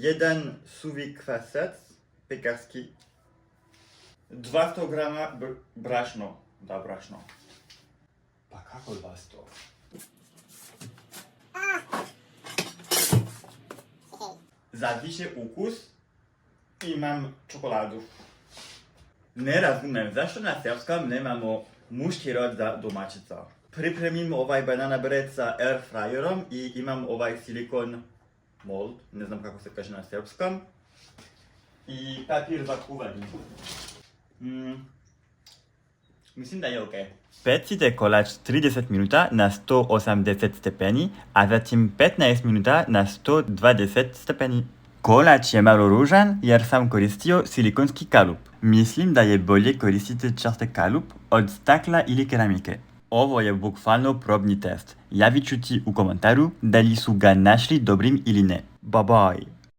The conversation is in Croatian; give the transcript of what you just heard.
jeden suwik kwasec piekarski, 200 grama brašno, da brašno. Pa kako je vas to? Za više ukus imam čokoladu. Ne razumem zašto na srpskom nemamo muški rod za domaćica. Pripremim ovaj banana bread sa air fryerom i imam ovaj silikon mold, ne znam kako se kaže na srpskom. I papir za kuvanje. Mislim da je ok. Pecite kolač 30 minuta na 180 stepeni, a zatim 15 minuta na 120 stepeni. Kolač je malo ružan jer sam koristio silikonski kalup. Mislim da je bolje koristiti čvrsti kalup od stakla ili keramike. Ovo je bukvalno probni test. Javit ću ti u komentaru da li su ga našli dobrim ili ne. Bye bye!